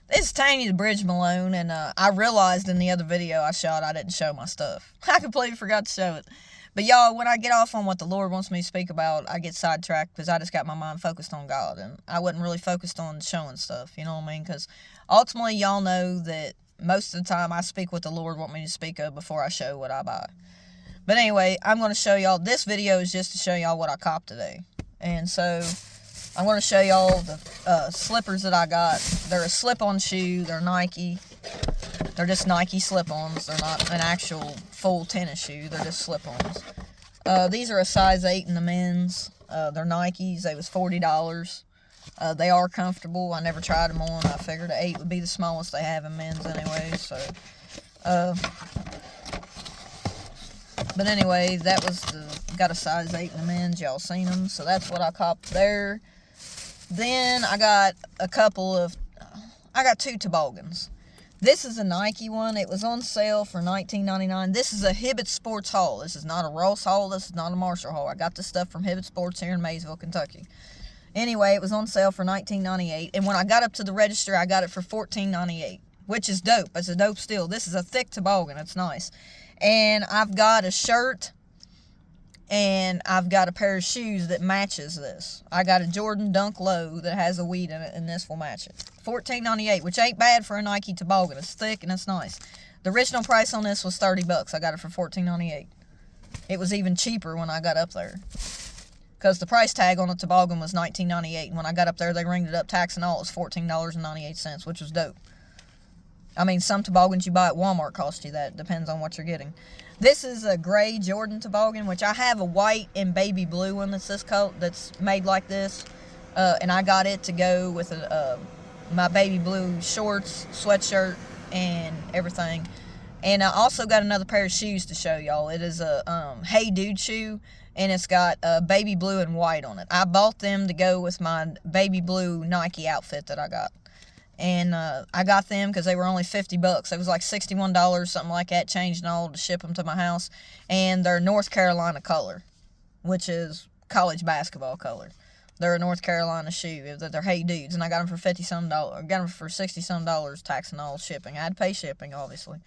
This is Tanya the Bridge Malone, and I realized in the other video I shot I didn't show my stuff. I completely forgot to show it. But y'all, when I get off on what the Lord wants me to speak about, I get sidetracked because I just got my mind focused on God, and I wasn't really focused on showing stuff, you know what I mean? Because ultimately, y'all know that most of the time I speak what the Lord wants me to speak of before I show what I buy. But anyway, I'm going to show y'all, this video is just to show y'all what I copped today. And so I'm going to show y'all the slippers that I got. They're a slip-on shoe. They're Nike. They're just Nike slip-ons. They're not an actual full tennis shoe. They're just slip-ons. These are a size 8 in the men's. They're Nikes. They was $40. They are comfortable. I never tried them on. I figured an 8 would be the smallest they have in men's anyway. So, but anyway, that was got a size 8 in the men's. Y'all seen them. So that's what I copped there. Then I got I got 2 toboggans. This is a Nike one. It was on sale for $19.99. This is a Hibbett Sports haul. This is not a Ross haul. This is not a Marshall haul. I got this stuff from Hibbett Sports here in Maysville, Kentucky. Anyway, it was on sale for $19.98. And when I got up to the register, I got it for $14.98, which is dope. It's a dope steal. This is a thick toboggan. It's nice. And I've got a shirt, and I've got a pair of shoes that matches this. I got a Jordan Dunk Low that has a weed in it, and this will match it. $14.98, which ain't bad for a Nike toboggan. It's thick and it's nice. The original price on this was $30. I got it for $14.98. It was even cheaper when I got up there, because the price tag on the toboggan was $19.98, and when I got up there, they ringed it up, tax and all, it was $14.98, which was dope. I mean, some toboggans you buy at Walmart cost you that. It depends on what you're getting. This is a gray Jordan toboggan, which I have a white and baby blue one that's this color, that's made like this. And I got it to go with my baby blue shorts, sweatshirt, and everything. And I also got another pair of shoes to show y'all. It is a Hey Dude shoe, and it's got baby blue and white on it. I bought them to go with my baby blue Nike outfit that I got. And I got them because they were only $50. It was like $61, something like that, changed and all, to ship them to my house. And they're North Carolina color, which is college basketball color. They're a North Carolina shoe. They're Hey Dudes, and I got them for $50-some. Got them for $60-some, tax and all, shipping. I had to pay shipping, obviously,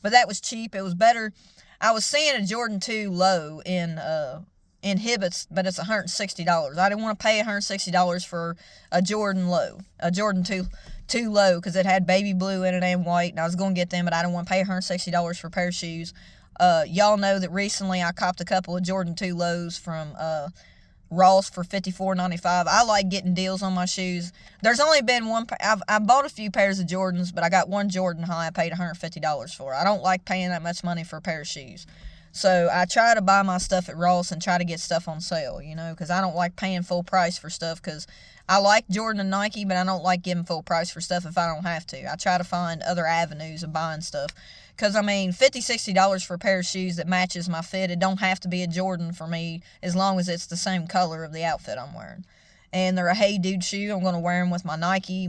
but that was cheap. It was better. I was seeing a Jordan 2 low in Hibbett's, but it's $160. I didn't want to pay $160 for a Jordan low, a Jordan 2 low, because it had baby blue in it and white, and I was going to get them, but I didn't want to pay $160 for a pair of shoes. Y'all know that recently I copped a couple of Jordan 2 lows from Ross for $54.95. I like getting deals on my shoes. There's only been one. I bought a few pairs of Jordans, but I got one Jordan high I paid $150 for. I don't like paying that much money for a pair of shoes. So I try to buy my stuff at Ross and try to get stuff on sale, you know, because I don't like paying full price for stuff, because I like Jordan and Nike, but I don't like giving full price for stuff if I don't have to. I try to find other avenues of buying stuff, because, I mean, $50, $60 for a pair of shoes that matches my fit, it don't have to be a Jordan for me, as long as it's the same color of the outfit I'm wearing. And they're a Hey Dude shoe. I'm going to wear them with my Nike.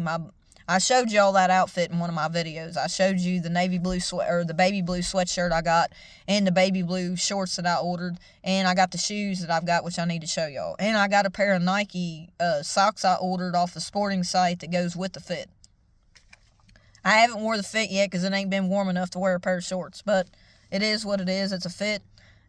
I showed y'all that outfit in one of my videos. I showed you the navy blue the baby blue sweatshirt I got, and the baby blue shorts that I ordered, and I got the shoes that I've got, which I need to show y'all. And I got a pair of Nike socks I ordered off the sporting site that goes with the fit. I haven't wore the fit yet because it ain't been warm enough to wear a pair of shorts, but it is what it is. It's a fit,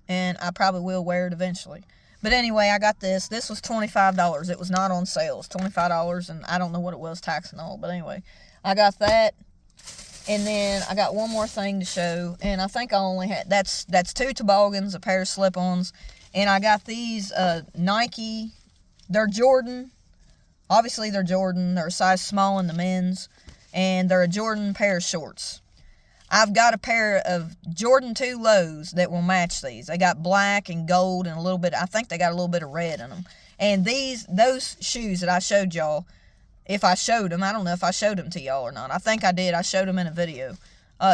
and I probably will wear it eventually. But anyway, I got this. This was $25. It was not on sale. It's $25, and I don't know what it was, tax and all. But anyway, I got that. And then I got one more thing to show. And I think I only had, that's 2 toboggans, a pair of slip-ons. And I got these Nike. They're Jordan. Obviously, they're Jordan. They're a size small in the men's. And they're a Jordan pair of shorts. I've got a pair of Jordan 2 lows that will match these. They got black and gold and a little bit, I think they got a little bit of red in them. And those shoes that I showed y'all, if I showed them, I don't know if I showed them to y'all or not. I think I did. I showed them in a video.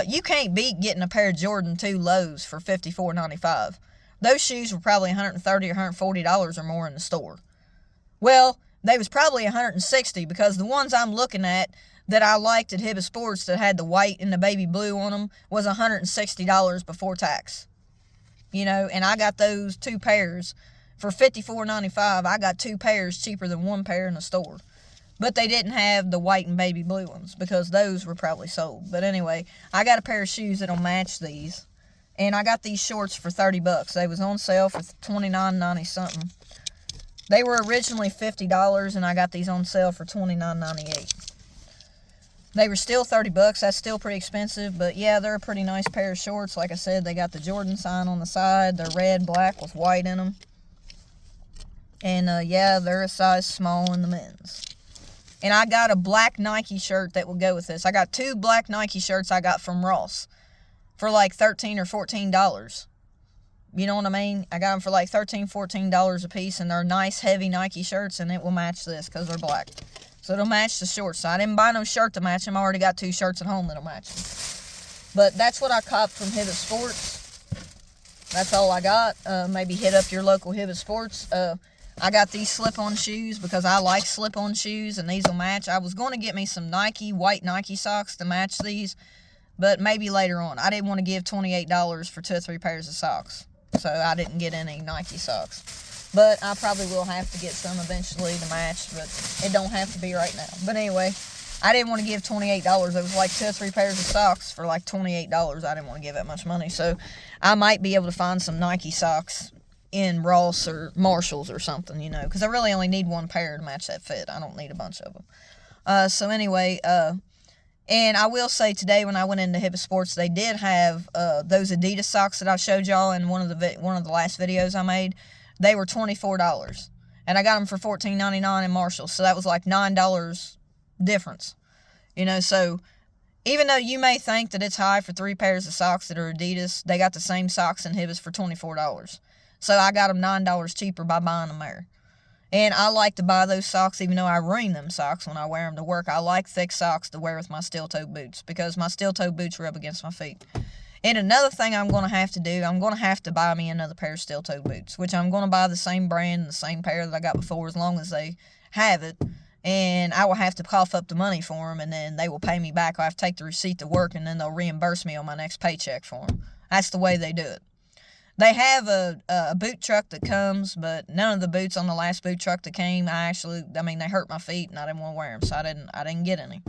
You can't beat getting a pair of Jordan 2 lows for $54.95. Those shoes were probably $130 or $140 or more in the store. Well, they was probably $160, because the ones I'm looking at that I liked at Hibbett Sports that had the white and the baby blue on them was $160 before tax. You know, and I got those 2 pairs for $54.95. I got 2 pairs cheaper than one pair in the store. But they didn't have the white and baby blue ones because those were probably sold. But anyway, I got a pair of shoes that'll match these. And I got these shorts for $30. They was on sale for $29.90 something. They were originally $50, and I got these on sale for $29.98. They were still $30. That's still pretty expensive, but yeah, they're a pretty nice pair of shorts. Like I said, they got the Jordan sign on the side. They're red, black with white in them. And yeah, they're a size small in the men's. And I got a black Nike shirt that will go with this. I got 2 black Nike shirts I got from Ross for like $13 or $14. You know what I mean? I got them for like $13, $14 a piece, and they're nice, heavy Nike shirts, and it will match this because they're black. So it'll match the shorts. So I didn't buy no shirt to match them. I already got 2 shirts at home that'll match them. But that's what I copped from Hibbett Sports. That's all I got. Maybe hit up your local Hibbett Sports. I got these slip-on shoes because I like slip-on shoes, and these will match. I was going to get me some white Nike socks to match these, but maybe later on. I didn't want to give $28 for 2 or 3 pairs of socks, so I didn't get any Nike socks. But I probably will have to get some eventually to match, but it don't have to be right now. But anyway, I didn't want to give $28. It was like 2 or 3 pairs of socks for like $28. I didn't want to give that much money, so I might be able to find some Nike socks in Ross or Marshalls or something, you know, because I really only need 1 pair to match that fit. I don't need a bunch of them. So anyway, and I will say today when I went into Hibbett Sports, they did have those Adidas socks that I showed y'all in one of the last videos I made. They were $24, and I got them for $14.99 in Marshalls, so that was like $9 difference, you know. So even though you may think that it's high for 3 pairs of socks that are Adidas, they got the same socks in Hibbett's for $24. So I got them $9 cheaper by buying them there. And I like to buy those socks even though I ruin them socks when I wear them to work. I like thick socks to wear with my steel-toe boots because my steel-toe boots rub against my feet. And another thing I'm going to have to do, I'm going to have to buy me another pair of steel-toe boots, which I'm going to buy the same brand and the same pair that I got before as long as they have it. And I will have to cough up the money for them, and then they will pay me back. I'll have to take the receipt to work, and then they'll reimburse me on my next paycheck for them. That's the way they do it. They have a boot truck that comes, but none of the boots on the last boot truck that came, they hurt my feet, and I didn't want to wear them, so I didn't get any.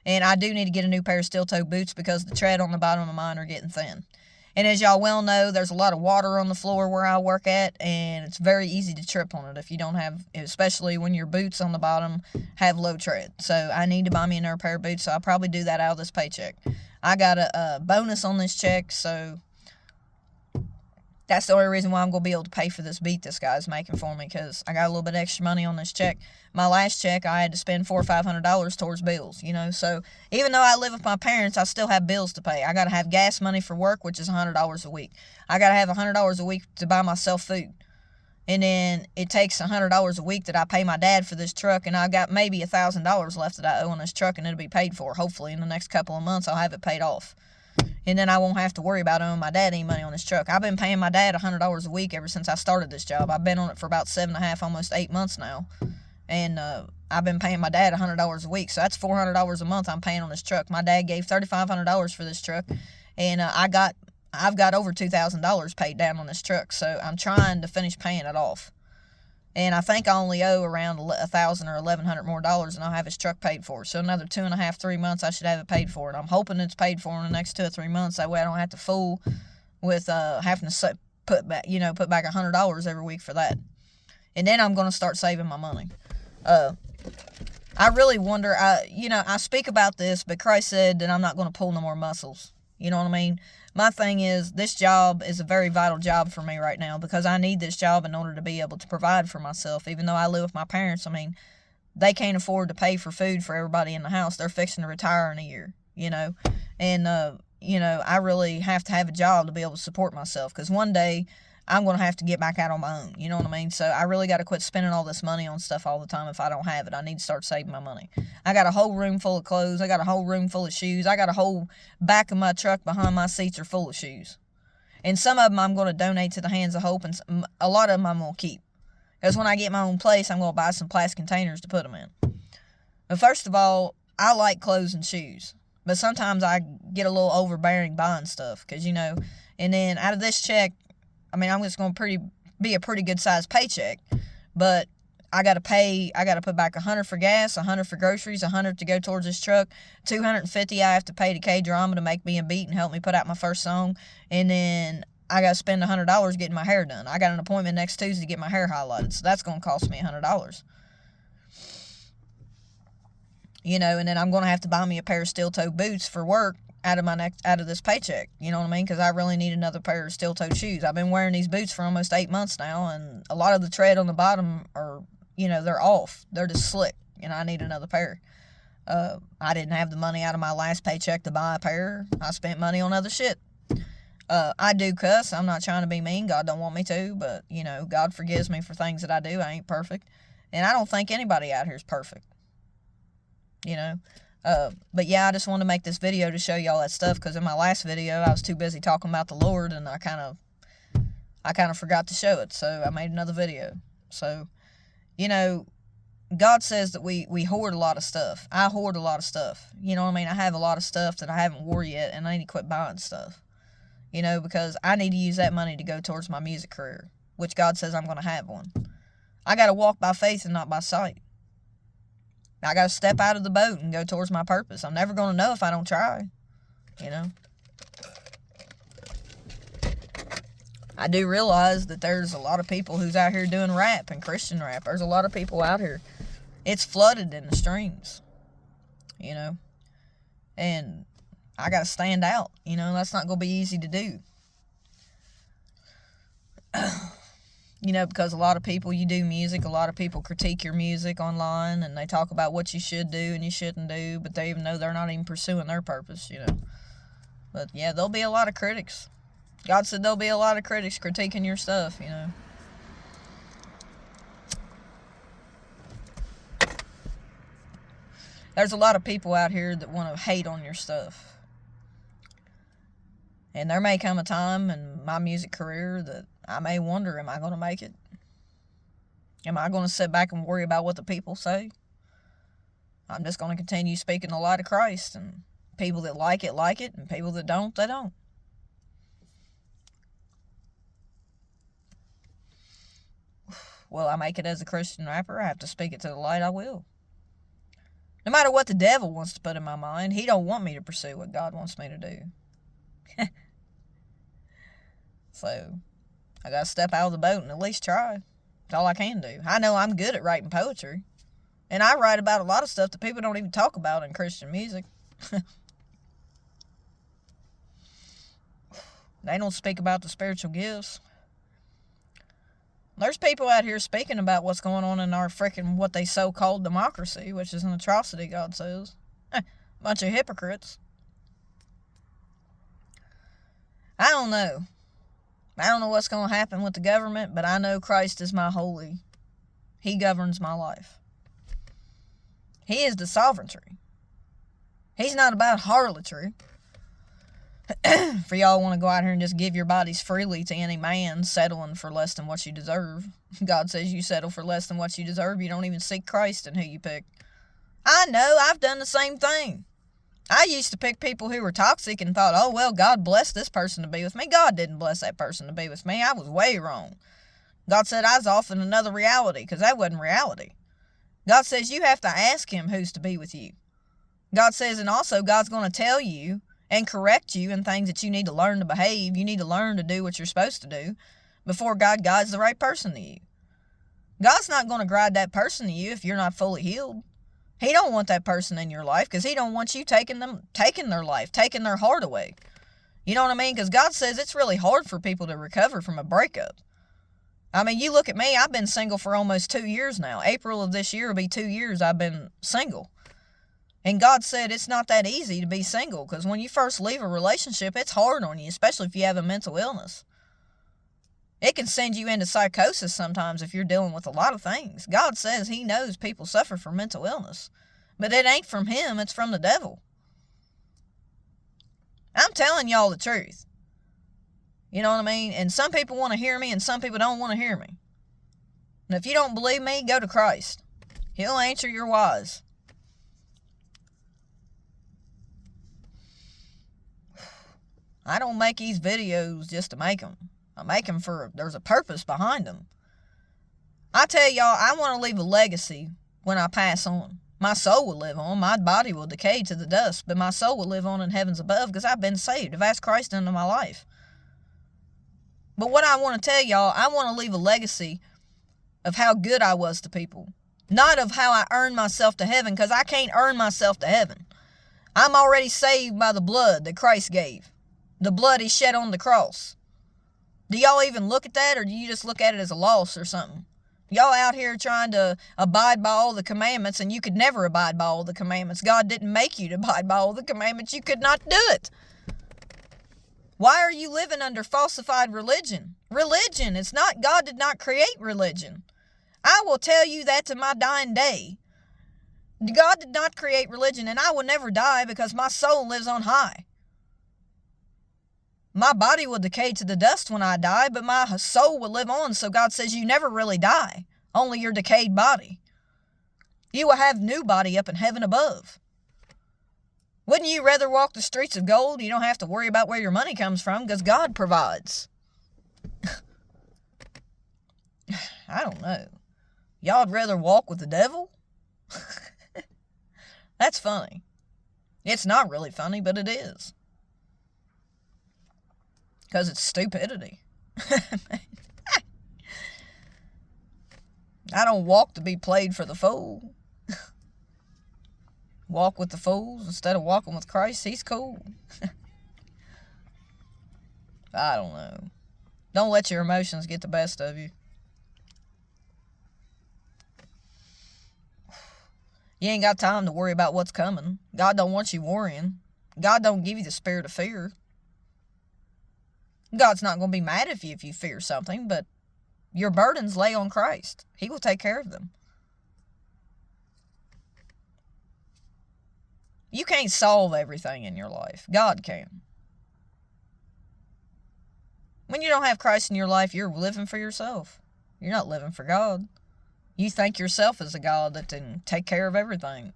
And I do need to get a new pair of steel-toe boots because the tread on the bottom of mine are getting thin. And as y'all well know, there's a lot of water on the floor where I work at, and it's very easy to trip on it if you don't have, especially when your boots on the bottom have low tread. So I need to buy me another pair of boots, so I'll probably do that out of this paycheck. I got a bonus on this check, so that's the only reason why I'm going to be able to pay for this beat this guy's making for me, because I got a little bit extra money on this check. My last check, I had to spend $400 or $500 towards bills, you know. So even though I live with my parents, I still have bills to pay. I got to have gas money for work, which is $100 a week. I got to have $100 a week to buy myself food. And then it takes $100 a week that I pay my dad for this truck, and I got maybe $1,000 left that I owe on this truck, and it'll be paid for. Hopefully in the next couple of months I'll have it paid off. And then I won't have to worry about owing my dad any money on this truck. I've been paying my dad $100 a week ever since I started this job. I've been on it for about 7.5, almost 8 months now. And I've been paying my dad $100 a week. So that's $400 a month I'm paying on this truck. My dad gave $3,500 for this truck. And I've got over $2,000 paid down on this truck. So I'm trying to finish paying it off. And I think I only owe around $1,000 or $1,100 more dollars, and I'll have his truck paid for. So another 2.5, 3 months, I should have it paid for. And I'm hoping it's paid for in the next 2 or 3 months. That way I don't have to fool with having to put back $100 every week for that. And then I'm going to start saving my money. I really wonder. I speak about this, but Christ said that I'm not going to pull no more muscles. You know what I mean? My thing is, this job is a very vital job for me right now because I need this job in order to be able to provide for myself. Even though I live with my parents, they can't afford to pay for food for everybody in the house. They're fixing to retire in a year, you know. And, I really have to have a job to be able to support myself because one day I'm going to have to get back out on my own. You know what I mean? So I really got to quit spending all this money on stuff all the time if I don't have it. I need to start saving my money. I got a whole room full of clothes. I got a whole room full of shoes. I got a whole back of my truck behind my seats are full of shoes. And some of them I'm going to donate to the Hands of Hope, and a lot of them I'm going to keep. Because when I get my own place, I'm going to buy some plastic containers to put them in. But first of all, I like clothes and shoes. But sometimes I get a little overbearing buying stuff. Because, and then out of this check, I'm just going to be a pretty good sized paycheck, but I got to put back 100 for gas, 100 for groceries, 100 to go towards this truck, 250 I have to pay to K-Drama to make me a beat and help me put out my first song, and then I got to spend $100 getting my hair done. I got an appointment next Tuesday to get my hair highlighted, so that's going to cost me $100. You know, and then I'm going to have to buy me a pair of steel-toe boots for work out of this paycheck. You know what I mean? Because I really need another pair of steel-toed shoes. I've been wearing these boots for almost 8 months now, and a lot of the tread on the bottom are, you know, they're off. They're just slick, and I need another pair. I didn't have the money out of my last paycheck to buy a pair. I spent money on other shit. I do cuss. I'm not trying to be mean. God don't want me to, but, you know, God forgives me for things that I do. I ain't perfect. And I don't think anybody out here is perfect. You know? But yeah, I just wanted to make this video to show y'all that stuff, because in my last video, I was too busy talking about the Lord, and I kind of forgot to show it, so I made another video. So, you know, God says that we hoard a lot of stuff. I hoard a lot of stuff. You know what I mean? I have a lot of stuff that I haven't wore yet, and I need to quit buying stuff. You know, because I need to use that money to go towards my music career, which God says I'm going to have one. I got to walk by faith and not by sight. I got to step out of the boat and go towards my purpose. I'm never going to know if I don't try, you know. I do realize that there's a lot of people who's out here doing rap and Christian rap. There's a lot of people out here. It's flooded in the streams, you know. And I got to stand out, you know. That's not going to be easy to do. You know, because a lot of people, you do music, a lot of people critique your music online, and they talk about what you should do and you shouldn't do, but they even know they're not even pursuing their purpose, you know. But yeah, there'll be a lot of critics. God said there'll be a lot of critics critiquing your stuff, you know. There's a lot of people out here that want to hate on your stuff. And there may come a time in my music career that I may wonder, am I going to make it? Am I going to sit back and worry about what the people say? I'm just going to continue speaking the light of Christ, and people that like it, and people that don't, they don't. Will I make it as a Christian rapper? I have to speak it to the light, I will. No matter what the devil wants to put in my mind, he don't want me to pursue what God wants me to do. So, I gotta step out of the boat and at least try. That's all I can do. I know I'm good at writing poetry. And I write about a lot of stuff that people don't even talk about in Christian music. They don't speak about the spiritual gifts. There's people out here speaking about what's going on in our frickin' what they so-called democracy, which is an atrocity, God says. Bunch of hypocrites. I don't know. I don't know what's going to happen with the government, but I know Christ is my holy. He governs my life. He is the sovereignty. He's not about harlotry. For y'all want to go out here and just give your bodies freely to any man, settling for less than what you deserve. God says you settle for less than what you deserve. You don't even seek Christ in who you pick. I know, I've done the same thing. I used to pick people who were toxic and thought, oh, well, God blessed this person to be with me. God didn't bless that person to be with me. I was way wrong. God said I was off in another reality, because that wasn't reality. God says you have to ask him who's to be with you. God says, and also God's going to tell you and correct you in things that you need to learn to behave. You need to learn to do what you're supposed to do before God guides the right person to you. God's not going to guide that person to you if you're not fully healed. He don't want that person in your life, because he don't want you taking their life, taking their heart away. You know what I mean? Because God says it's really hard for people to recover from a breakup. I mean, you look at me, I've been single for almost 2 years now. April of this year will be 2 years I've been single. And God said it's not that easy to be single, because when you first leave a relationship, it's hard on you, especially if you have a mental illness. It can send you into psychosis sometimes if you're dealing with a lot of things. God says he knows people suffer from mental illness. But it ain't from him, it's from the devil. I'm telling y'all the truth. You know what I mean? And some people want to hear me and some people don't want to hear me. And if you don't believe me, go to Christ. He'll answer your whys. I don't make these videos just to make them. I make them there's a purpose behind them. I tell y'all, I want to leave a legacy when I pass on. My soul will live on. My body will decay to the dust, but my soul will live on in heavens above because I've been saved. I've asked Christ into my life. But what I want to tell y'all, I want to leave a legacy of how good I was to people. Not of how I earned myself to heaven, because I can't earn myself to heaven. I'm already saved by the blood that Christ gave. The blood he shed on the cross. Do y'all even look at that, or do you just look at it as a loss or something? Y'all out here trying to abide by all the commandments, and you could never abide by all the commandments. God didn't make you to abide by all the commandments. You could not do it. Why are you living under falsified religion? Religion, it's not, God did not create religion. I will tell you that to my dying day. God did not create religion, and I will never die because my soul lives on high. My body will decay to the dust when I die, but my soul will live on. So God says you never really die, only your decayed body. You will have new body up in heaven above. Wouldn't you rather walk the streets of gold? You don't have to worry about where your money comes from because God provides. I don't know. Y'all'd rather walk with the devil? That's funny. It's not really funny, but it is. Because it's stupidity. I don't walk to be played for the fool. Walk with the fools instead of walking with Christ. He's cool. I don't know. Don't let your emotions get the best of you. You ain't got time to worry about what's coming. God don't want you worrying. God don't give you the spirit of fear. God's not going to be mad at you if you fear something, but your burdens lay on Christ. He will take care of them. You can't solve everything in your life. God can. When you don't have Christ in your life, you're living for yourself. You're not living for God. You think yourself is a God that can take care of everything.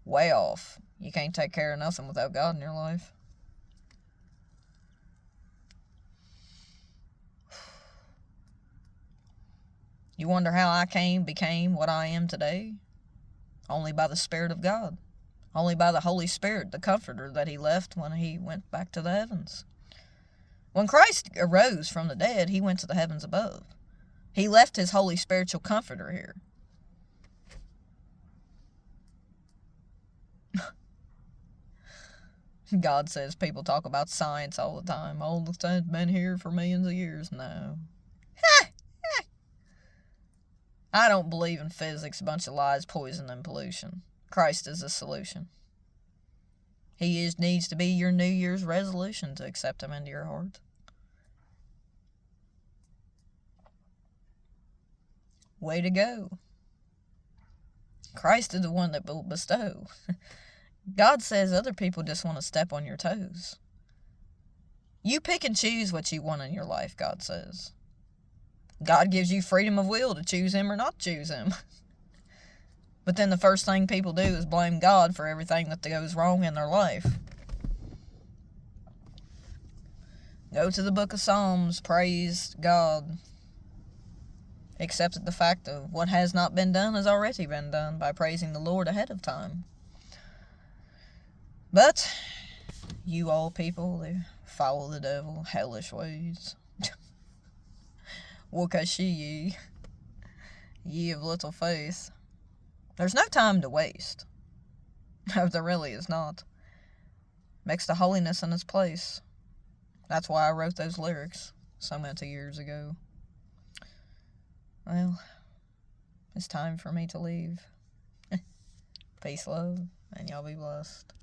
Way off. You can't take care of nothing without God in your life. You wonder how I became what I am today? Only by the Spirit of God. Only by the Holy Spirit, the Comforter that He left when He went back to the heavens. When Christ arose from the dead, He went to the heavens above. He left His Holy Spiritual Comforter here. God says people talk about science all the time. Oh, the sun's been here for millions of years. No. I don't believe in physics, a bunch of lies, poison, and pollution. Christ is the solution. He needs to be your New Year's resolution to accept Him into your heart. Way to go. Christ is the one that will bestow. God says other people just want to step on your toes. You pick and choose what you want in your life, God says. God gives you freedom of will to choose Him or not choose Him. But then the first thing people do is blame God for everything that goes wrong in their life. Go to the book of Psalms, praise God. Accepted the fact of what has not been done has already been done by praising the Lord ahead of time. But you all people that follow the devil, hellish ways. Wakashi ye of little faith. There's no time to waste. No, there really is not. Mix the holiness in its place. That's why I wrote those lyrics so many years ago. Well, it's time for me to leave. Peace, love, and y'all be blessed.